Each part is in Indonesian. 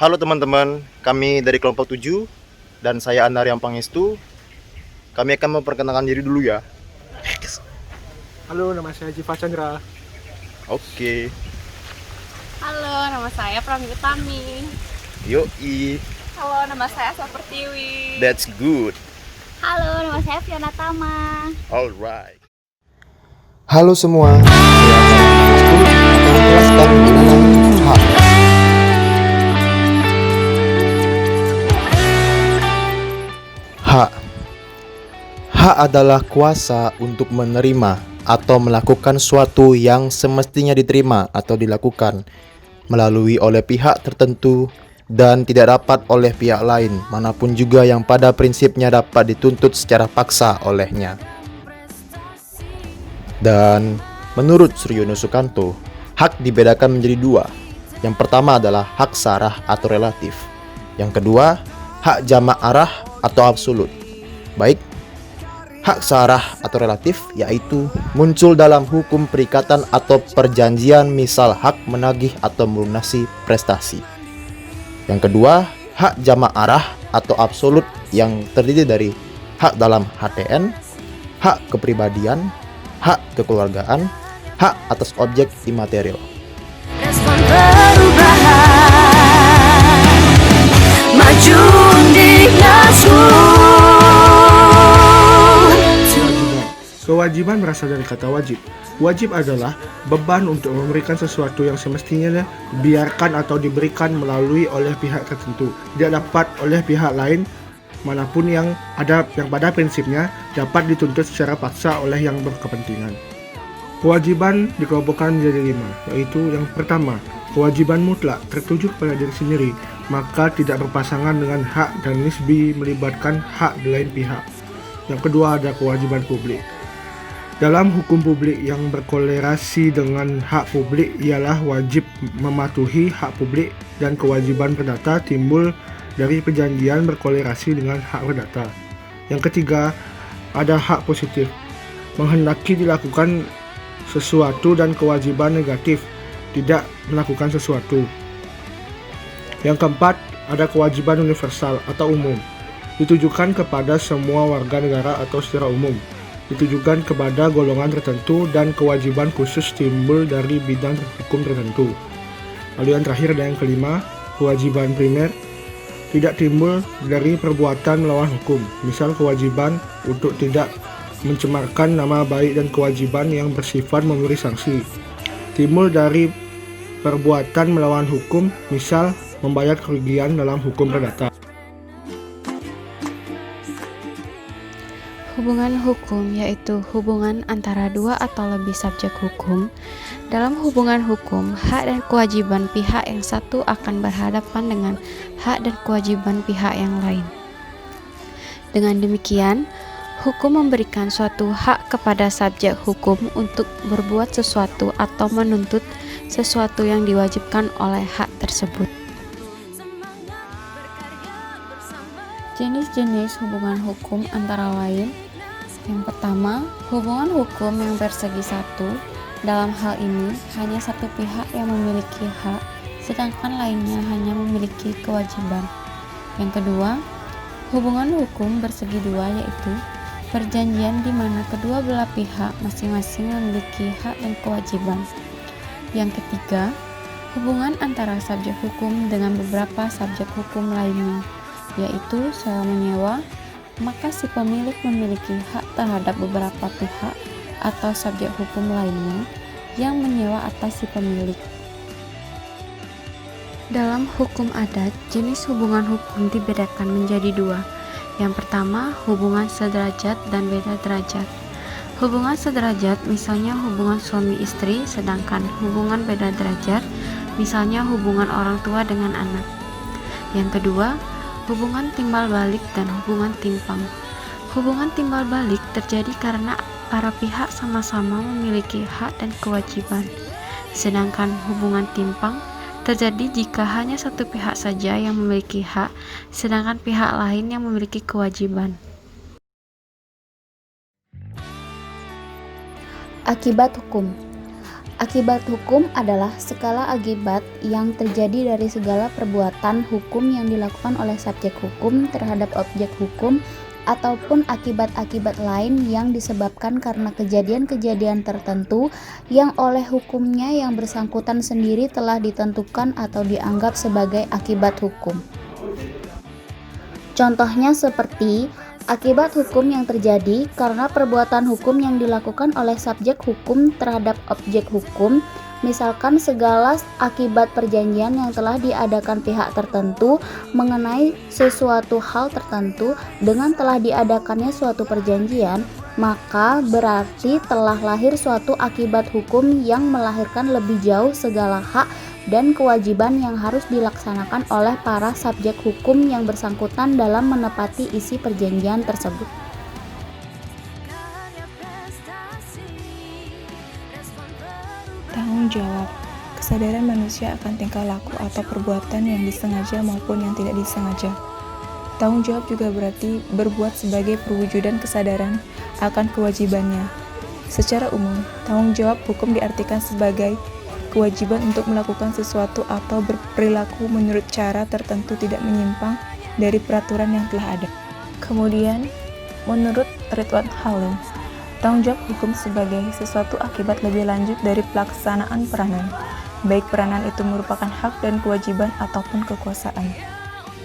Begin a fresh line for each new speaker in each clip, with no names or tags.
Halo teman-teman, kami dari kelompok 7 dan saya Andarian Pangestu. Kami akan memperkenalkan diri dulu ya.
Halo, nama saya Jiva Chandra.
Oke,
Halo, nama saya Pramila Utami.
yoi,
Halo, nama saya Asma Pertiwi.
that's good.
Halo, nama saya Fiona Tama.
Alright. Halo semua, saya akan menjelaskan mengenai hak. Hak. Hak adalah kuasa untuk menerima atau melakukan suatu yang semestinya diterima atau dilakukan melalui oleh pihak tertentu dan tidak dapat oleh pihak lain manapun juga yang pada prinsipnya dapat dituntut secara paksa olehnya. Dan menurut Suryono Sukanto, hak dibedakan menjadi dua. Yang pertama adalah hak sarah atau relatif. Yang kedua, hak jamak arah atau absolut. Baik, hak sarah atau relatif yaitu muncul dalam hukum perikatan atau perjanjian, misal hak menagih atau melunasi prestasi. Yang kedua, hak jamak arah atau absolut yang terdiri dari hak dalam HTN, hak kepribadian, hak kekeluargaan, hak atas objek imaterial.
Respon perubahan, maju indignasmu.
Kewajiban berasal dari kata wajib. Wajib adalah beban untuk memberikan sesuatu yang semestinya dibiarkan atau diberikan melalui oleh pihak tertentu, tidak dapat oleh pihak lain manapun yang pada prinsipnya dapat dituntut secara paksa oleh yang berkepentingan. Kewajiban dikelompokkan menjadi 5, yaitu yang pertama, kewajiban mutlak tertuju kepada diri sendiri, maka tidak berpasangan dengan hak dan nisbi melibatkan hak di lain pihak. Yang kedua ada kewajiban publik. Dalam hukum publik yang berkolerasi dengan hak publik ialah wajib mematuhi hak publik, dan kewajiban perdata timbul dari perjanjian berkolerasi dengan hak perdata. Yang ketiga ada hak positif, menghendaki dilakukan sesuatu, dan kewajiban negatif, tidak melakukan sesuatu. Yang keempat ada kewajiban universal atau umum, ditujukan kepada semua warga negara atau secara umum, ditujukan kepada golongan tertentu, dan kewajiban khusus timbul dari bidang hukum tertentu. Lalu yang terakhir ada yang kelima, kewajiban primer, tidak timbul dari perbuatan melawan hukum, misal kewajiban untuk tidak mencemarkan nama baik dan kewajiban yang bersifat memberi sanksi, timbul dari perbuatan melawan hukum, misal membayar kerugian dalam hukum perdata.
Hubungan hukum yaitu hubungan antara dua atau lebih subjek hukum. Dalam hubungan hukum, hak dan kewajiban pihak yang satu akan berhadapan dengan hak dan kewajiban pihak yang lain. Dengan demikian, hukum memberikan suatu hak kepada subjek hukum untuk berbuat sesuatu atau menuntut sesuatu yang diwajibkan oleh hak tersebut. Jenis-jenis hubungan hukum antara lain: yang pertama, hubungan hukum yang bersegi satu. Dalam hal ini, hanya satu pihak yang memiliki hak, sedangkan lainnya hanya memiliki kewajiban. Yang kedua, hubungan hukum bersegi dua, yaitu perjanjian di mana kedua belah pihak masing-masing memiliki hak dan kewajiban. Yang ketiga, hubungan antara subjek hukum dengan beberapa subjek hukum lainnya, yaitu sewa menyewa, maka si pemilik memiliki hak terhadap beberapa pihak atau subjek hukum lainnya yang menyewa atas si pemilik. Dalam hukum adat, jenis hubungan hukum dibedakan menjadi dua. Yang pertama, hubungan sederajat dan beda derajat. Hubungan sederajat misalnya hubungan suami istri, sedangkan hubungan beda derajat misalnya hubungan orang tua dengan anak. Yang kedua, hubungan timbal balik dan hubungan timpang. Hubungan timbal balik terjadi karena para pihak sama-sama memiliki hak dan kewajiban. Sedangkan hubungan timpang terjadi jika hanya satu pihak saja yang memiliki hak, sedangkan pihak lain yang memiliki kewajiban.
Akibat hukum. Akibat hukum adalah segala akibat yang terjadi dari segala perbuatan hukum yang dilakukan oleh subjek hukum terhadap objek hukum ataupun akibat-akibat lain yang disebabkan karena kejadian-kejadian tertentu yang oleh hukumnya yang bersangkutan sendiri telah ditentukan atau dianggap sebagai akibat hukum. Contohnya seperti akibat hukum yang terjadi karena perbuatan hukum yang dilakukan oleh subjek hukum terhadap objek hukum, misalkan segala akibat perjanjian yang telah diadakan pihak tertentu mengenai sesuatu hal tertentu dengan telah diadakannya suatu perjanjian, maka berarti telah lahir suatu akibat hukum yang melahirkan lebih jauh segala hak dan kewajiban yang harus dilaksanakan oleh para subjek hukum yang bersangkutan dalam menepati isi perjanjian tersebut.
Tanggung jawab. Kesadaran manusia akan tingkah laku atau perbuatan yang disengaja maupun yang tidak disengaja. Tanggung jawab juga berarti berbuat sebagai perwujudan kesadaran akan kewajibannya. Secara umum, tanggung jawab hukum diartikan sebagai kewajiban untuk melakukan sesuatu atau berperilaku menurut cara tertentu tidak menyimpang dari peraturan yang telah ada. Kemudian, menurut Ridwan Halim, tanggung jawab hukum sebagai sesuatu akibat lebih lanjut dari pelaksanaan peranan, baik peranan itu merupakan hak dan kewajiban ataupun kekuasaan.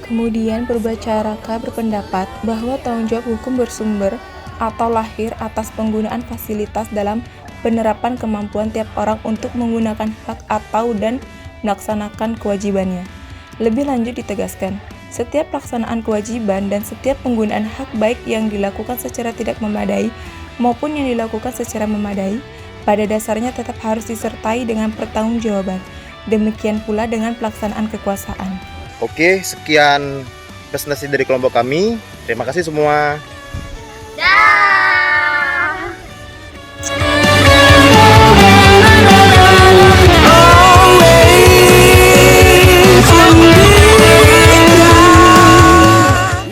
Kemudian Purbacaraka berpendapat bahwa tanggung jawab hukum bersumber atau lahir atas penggunaan fasilitas dalam penerapan kemampuan tiap orang untuk menggunakan hak atau dan melaksanakan kewajibannya. Lebih lanjut ditegaskan, setiap pelaksanaan kewajiban dan setiap penggunaan hak baik yang dilakukan secara tidak memadai maupun yang dilakukan secara memadai, pada dasarnya tetap harus disertai dengan pertanggungjawaban. Demikian pula dengan pelaksanaan kekuasaan.
Oke, sekian presentasi dari kelompok kami. Terima kasih semua.
Dah.